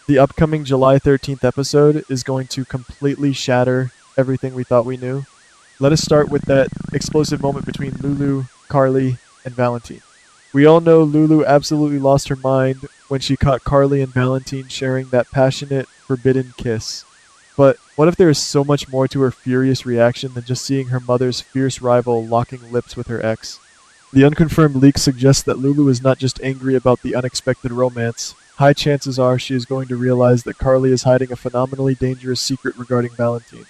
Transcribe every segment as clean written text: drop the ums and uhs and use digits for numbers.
The upcoming July 13th episode is going to completely shatter everything we thought we knew. Let us start with that explosive moment between Lulu, Carly, and Valentine. We all know Lulu absolutely lost her mind when she caught Carly and Valentine sharing that passionate, forbidden kiss. But what if there is so much more to her furious reaction than just seeing her mother's fierce rival locking lips with her ex? The unconfirmed leak suggests that Lulu is not just angry about the unexpected romance. High chances are she is going to realize that Carly is hiding a phenomenally dangerous secret regarding Valentine.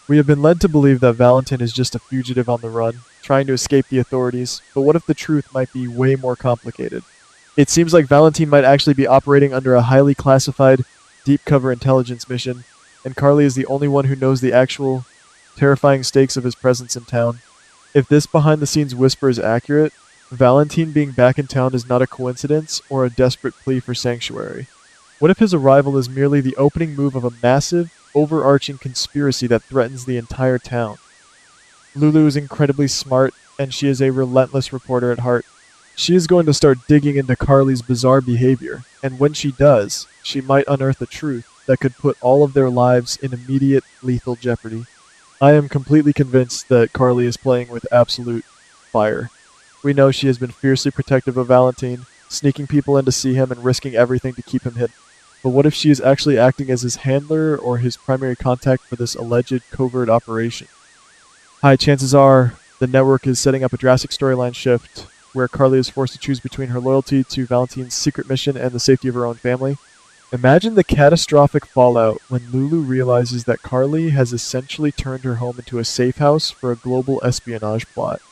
We have been led to believe that Valentine is just a fugitive on the run, trying to escape the authorities, but what if the truth might be way more complicated? It seems like Valentine might actually be operating under a highly classified, deep cover intelligence mission, and Carly is the only one who knows the actual, terrifying stakes of his presence in town. If this behind the scenes whisper is accurate, Valentine being back in town is not a coincidence or a desperate plea for sanctuary. What if his arrival is merely the opening move of a massive, overarching conspiracy that threatens the entire town? Lulu is incredibly smart, and she is a relentless reporter at heart. She is going to start digging into Carly's bizarre behavior, and when she does, she might unearth the truth that could put all of their lives in immediate lethal jeopardy. I am completely convinced that Carly is playing with absolute fire. We know she has been fiercely protective of Valentine, sneaking people in to see him and risking everything to keep him hidden. But what if she is actually acting as his handler or his primary contact for this alleged covert operation? High chances are the network is setting up a drastic storyline shift where Carly is forced to choose between her loyalty to Valentine's secret mission and the safety of her own family. Imagine the catastrophic fallout when Lulu realizes that Carly has essentially turned her home into a safe house for a global espionage plot.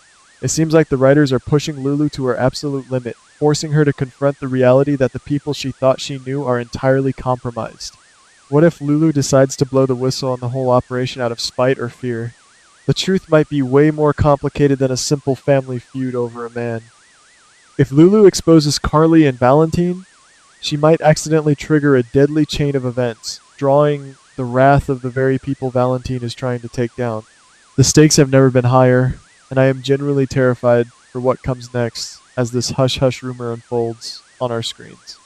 It seems like the writers are pushing Lulu to her absolute limit, forcing her to confront the reality that the people she thought she knew are entirely compromised. What if Lulu decides to blow the whistle on the whole operation out of spite or fear? The truth might be way more complicated than a simple family feud over a man. If Lulu exposes Carly and Valentine, she might accidentally trigger a deadly chain of events, drawing the wrath of the very people Valentine is trying to take down. The stakes have never been higher, and I am genuinely terrified for what comes next as this hush-hush rumor unfolds on our screens.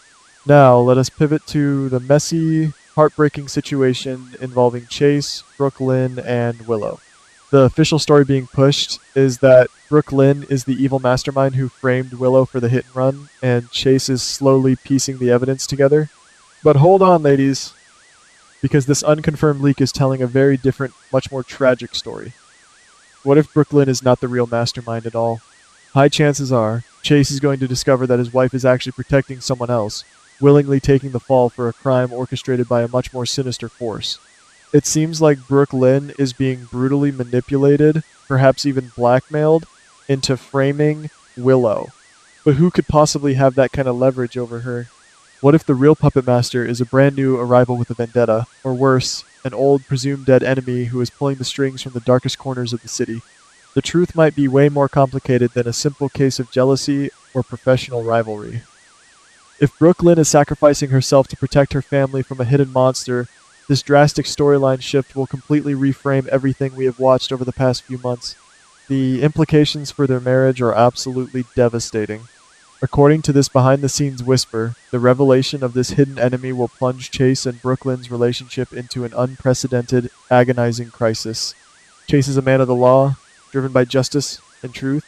Now, let us pivot to the messy, heartbreaking situation involving Chase, Brooklyn, and Willow. The official story being pushed is that Brooklyn is the evil mastermind who framed Willow for the hit and run, and Chase is slowly piecing the evidence together. But hold on, ladies, because this unconfirmed leak is telling a very different, much more tragic story. What if Brooklyn is not the real mastermind at all? High chances are Chase is going to discover that his wife is actually protecting someone else, willingly taking the fall for a crime orchestrated by a much more sinister force. It seems like Brooklyn is being brutally manipulated, perhaps even blackmailed, into framing Willow. But who could possibly have that kind of leverage over her? What if the real puppet master is a brand new arrival with a vendetta, or worse, an old presumed dead enemy who is pulling the strings from the darkest corners of the city? The truth might be way more complicated than a simple case of jealousy or professional rivalry. If Brooklyn is sacrificing herself to protect her family from a hidden monster, this drastic storyline shift will completely reframe everything we have watched over the past few months. The implications for their marriage are absolutely devastating. According to this behind-the-scenes whisper, the revelation of this hidden enemy will plunge Chase and Brooklyn's relationship into an unprecedented, agonizing crisis. Chase is a man of the law, driven by justice and truth.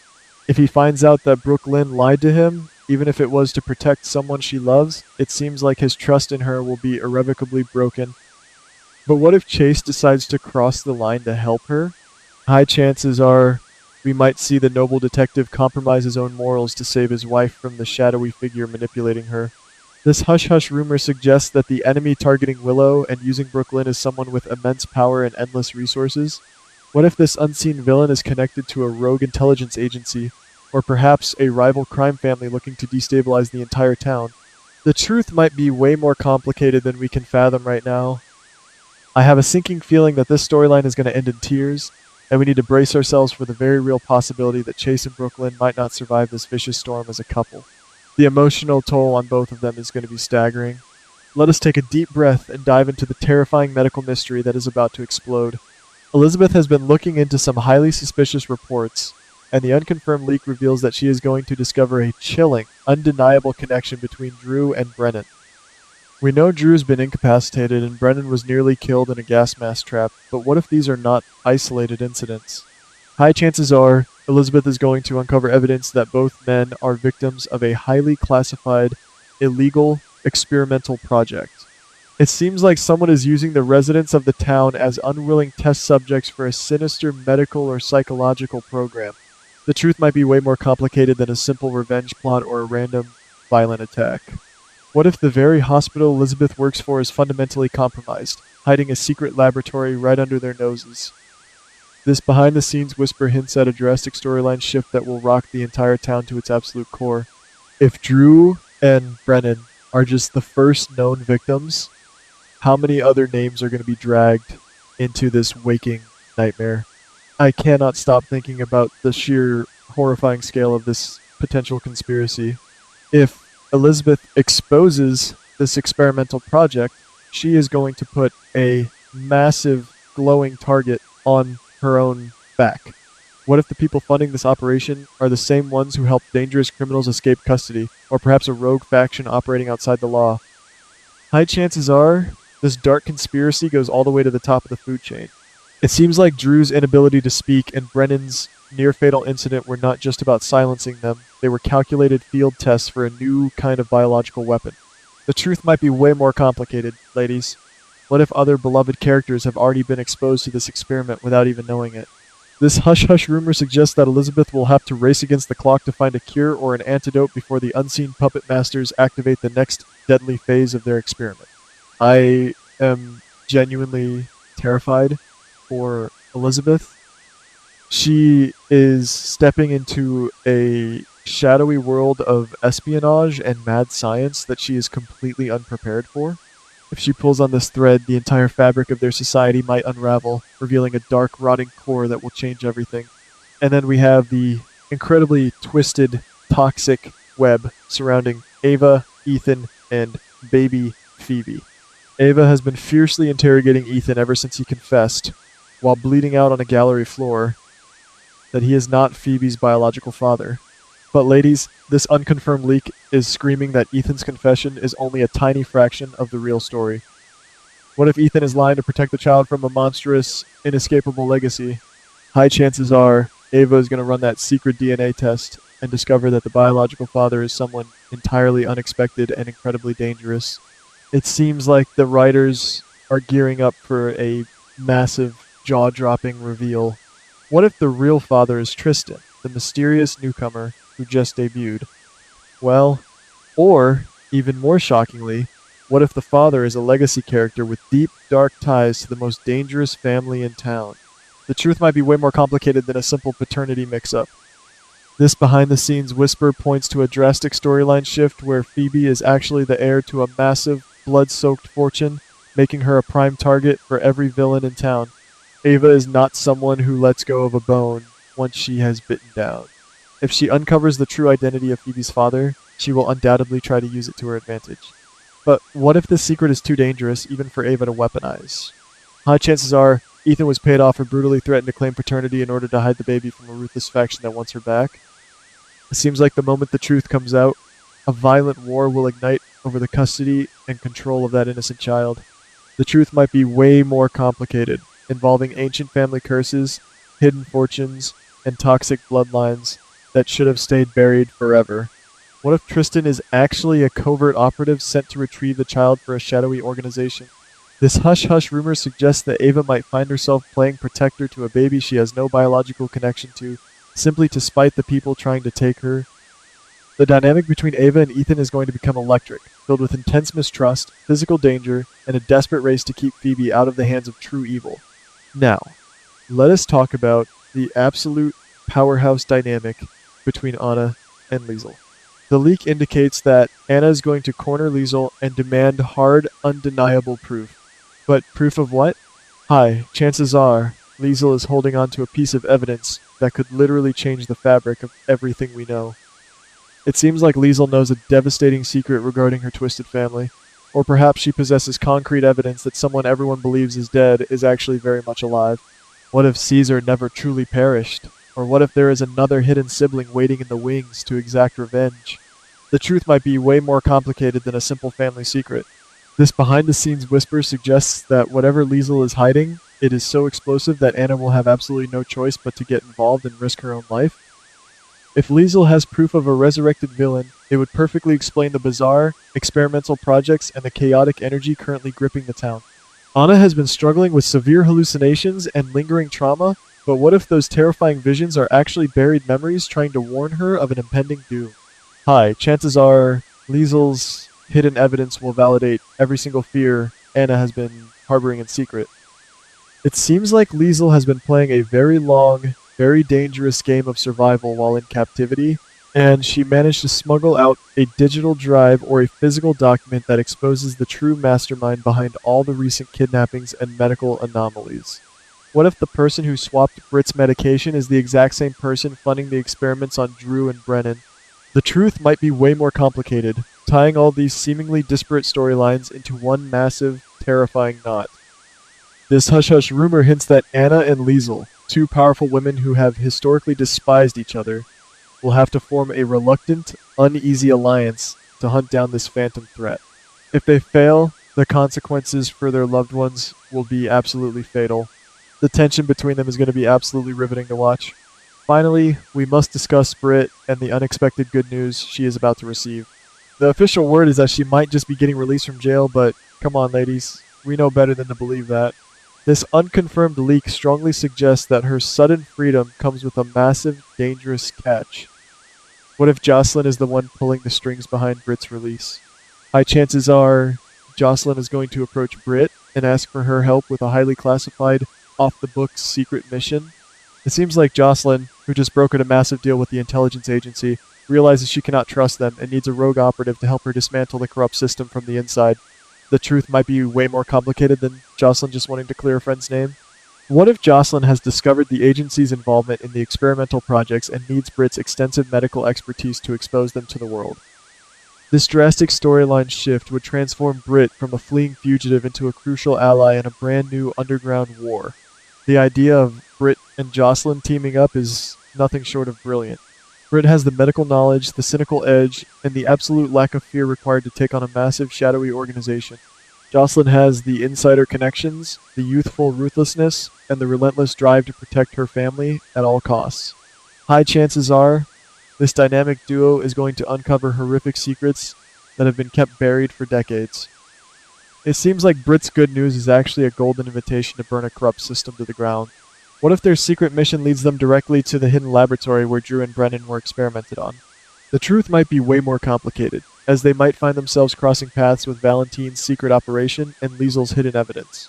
If he finds out that Brooklyn lied to him, even if it was to protect someone she loves, it seems like his trust in her will be irrevocably broken. But what if Chase decides to cross the line to help her? High chances are we might see the noble detective compromise his own morals to save his wife from the shadowy figure manipulating her. This hush-hush rumor suggests that the enemy targeting Willow and using Brooklyn is someone with immense power and endless resources. What if this unseen villain is connected to a rogue intelligence agency, or perhaps a rival crime family looking to destabilize the entire town? The truth might be way more complicated than we can fathom right now. I have a sinking feeling that this storyline is going to end in tears, and we need to brace ourselves for the very real possibility that Chase and Brooklyn might not survive this vicious storm as a couple. The emotional toll on both of them is going to be staggering. Let us take a deep breath and dive into the terrifying medical mystery that is about to explode. Elizabeth has been looking into some highly suspicious reports, and the unconfirmed leak reveals that she is going to discover a chilling, undeniable connection between Drew and Brennan. We know Drew's been incapacitated and Brennan was nearly killed in a gas mask trap, but what if these are not isolated incidents? High chances are Elizabeth is going to uncover evidence that both men are victims of a highly classified, illegal experimental project. It seems like someone is using the residents of the town as unwilling test subjects for a sinister medical or psychological program. The truth might be way more complicated than a simple revenge plot or a random violent attack. What if the very hospital Elizabeth works for is fundamentally compromised, hiding a secret laboratory right under their noses? This behind-the-scenes whisper hints at a drastic storyline shift that will rock the entire town to its absolute core. If Drew and Brennan are just the first known victims, how many other names are going to be dragged into this waking nightmare? I cannot stop thinking about the sheer horrifying scale of this potential conspiracy. If Elizabeth exposes this experimental project, she is going to put a massive glowing target on her own back. What if the people funding this operation are the same ones who helped dangerous criminals escape custody, or perhaps a rogue faction operating outside the law? High chances are this dark conspiracy goes all the way to the top of the food chain. It seems like Drew's inability to speak and Brennan's near-fatal incident were not just about silencing them, they were calculated field tests for a new kind of biological weapon. The truth might be way more complicated, ladies. What if other beloved characters have already been exposed to this experiment without even knowing it? This hush-hush rumor suggests that Elizabeth will have to race against the clock to find a cure or an antidote before the unseen puppet masters activate the next deadly phase of their experiment. I am genuinely terrified for Elizabeth. She is stepping into a shadowy world of espionage and mad science that she is completely unprepared for. If she pulls on this thread, the entire fabric of their society might unravel, revealing a dark, rotting core that will change everything. And then we have the incredibly twisted, toxic web surrounding Ava, Ethan, and baby Phoebe. Ava has been fiercely interrogating Ethan ever since he confessed, while bleeding out on a gallery floor, that he is not Phoebe's biological father. But ladies, this unconfirmed leak is screaming that Ethan's confession is only a tiny fraction of the real story. What if Ethan is lying to protect the child from a monstrous, inescapable legacy? High chances are Ava is going to run that secret DNA test and discover that the biological father is someone entirely unexpected and incredibly dangerous. It seems like the writers are gearing up for a massive, jaw-dropping reveal. What if the real father is Tristan, the mysterious newcomer who just debuted? Well, or, even more shockingly, what if the father is a legacy character with deep, dark ties to the most dangerous family in town? The truth might be way more complicated than a simple paternity mix-up. This behind-the-scenes whisper points to a drastic storyline shift where Phoebe is actually the heir to a massive, blood-soaked fortune, making her a prime target for every villain in town. Ava is not someone who lets go of a bone once she has bitten down. If she uncovers the true identity of Phoebe's father, she will undoubtedly try to use it to her advantage. But what if this secret is too dangerous even for Ava to weaponize? High chances are Ethan was paid off and brutally threatened to claim paternity in order to hide the baby from a ruthless faction that wants her back. It seems like the moment the truth comes out, a violent war will ignite over the custody and control of that innocent child. The truth might be way more complicated, involving ancient family curses, hidden fortunes, and toxic bloodlines that should have stayed buried forever. What if Tristan is actually a covert operative sent to retrieve the child for a shadowy organization? This hush-hush rumor suggests that Ava might find herself playing protector to a baby she has no biological connection to, simply to spite the people trying to take her. The dynamic between Ava and Ethan is going to become electric, filled with intense mistrust, physical danger, and a desperate race to keep Phoebe out of the hands of true evil. Now, let us talk about the absolute powerhouse dynamic between Anna and Liesel. The leak indicates that Anna is going to corner Liesel and demand hard, undeniable proof. But proof of what? High chances are Liesel is holding on to a piece of evidence that could literally change the fabric of everything we know. It seems like Liesel knows a devastating secret regarding her twisted family, or perhaps she possesses concrete evidence that someone everyone believes is dead is actually very much alive. What if Caesar never truly perished? Or what if there is another hidden sibling waiting in the wings to exact revenge? The truth might be way more complicated than a simple family secret. This behind-the-scenes whisper suggests that whatever Liesel is hiding, it is so explosive that Anna will have absolutely no choice but to get involved and risk her own life. If Liesel has proof of a resurrected villain, it would perfectly explain the bizarre, experimental projects and the chaotic energy currently gripping the town. Anna has been struggling with severe hallucinations and lingering trauma, but what if those terrifying visions are actually buried memories trying to warn her of an impending doom? Hi, chances are Liesel's hidden evidence will validate every single fear Anna has been harboring in secret. It seems like Liesel has been playing a very long, very dangerous game of survival while in captivity, and she managed to smuggle out a digital drive or a physical document that exposes the true mastermind behind all the recent kidnappings and medical anomalies. What if the person who swapped Britt's medication is the exact same person funding the experiments on Drew and Brennan? The truth might be way more complicated, tying all these seemingly disparate storylines into one massive, terrifying knot. This hush-hush rumor hints that Anna and Liesel, two powerful women who have historically despised each other, will have to form a reluctant, uneasy alliance to hunt down this phantom threat. If they fail, the consequences for their loved ones will be absolutely fatal. The tension between them is going to be absolutely riveting to watch. Finally, we must discuss Britt and the unexpected good news she is about to receive. The official word is that she might just be getting released from jail, but come on ladies, we know better than to believe that. This unconfirmed leak strongly suggests that her sudden freedom comes with a massive, dangerous catch. What if Jocelyn is the one pulling the strings behind Britt's release? High chances are Jocelyn is going to approach Britt and ask for her help with a highly classified, off-the-books secret mission. It seems like Jocelyn, who just brokered a massive deal with the intelligence agency, realizes she cannot trust them and needs a rogue operative to help her dismantle the corrupt system from the inside. The truth might be way more complicated than Jocelyn just wanting to clear a friend's name. What if Jocelyn has discovered the agency's involvement in the experimental projects and needs Britt's extensive medical expertise to expose them to the world? This drastic storyline shift would transform Britt from a fleeing fugitive into a crucial ally in a brand new underground war. The idea of Britt and Jocelyn teaming up is nothing short of brilliant. Britt has the medical knowledge, the cynical edge, and the absolute lack of fear required to take on a massive, shadowy organization. Jocelyn has the insider connections, the youthful ruthlessness, and the relentless drive to protect her family at all costs. High chances are, this dynamic duo is going to uncover horrific secrets that have been kept buried for decades. It seems like Britt's good news is actually a golden invitation to burn a corrupt system to the ground. What if their secret mission leads them directly to the hidden laboratory where Drew and Brennan were experimented on? The truth might be way more complicated, as they might find themselves crossing paths with Valentine's secret operation and Liesel's hidden evidence.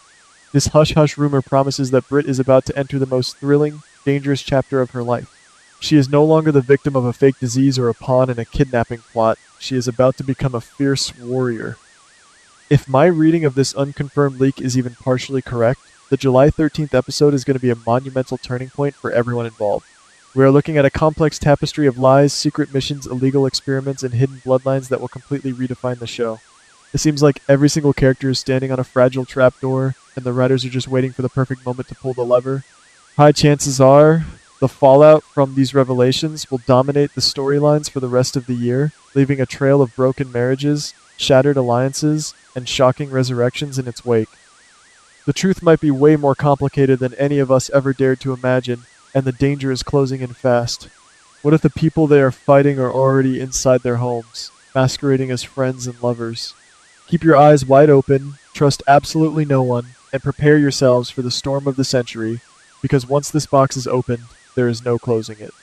This hush-hush rumor promises that Britt is about to enter the most thrilling, dangerous chapter of her life. She is no longer the victim of a fake disease or a pawn in a kidnapping plot. She is about to become a fierce warrior. If my reading of this unconfirmed leak is even partially correct, the July 13th episode is going to be a monumental turning point for everyone involved. We are looking at a complex tapestry of lies, secret missions, illegal experiments, and hidden bloodlines that will completely redefine the show. It seems like every single character is standing on a fragile trapdoor, and the writers are just waiting for the perfect moment to pull the lever. High chances are the fallout from these revelations will dominate the storylines for the rest of the year, leaving a trail of broken marriages, shattered alliances, and shocking resurrections in its wake. The truth might be way more complicated than any of us ever dared to imagine, and the danger is closing in fast. What if the people they are fighting are already inside their homes, masquerading as friends and lovers? Keep your eyes wide open, trust absolutely no one, and prepare yourselves for the storm of the century, because once this box is opened, there is no closing it.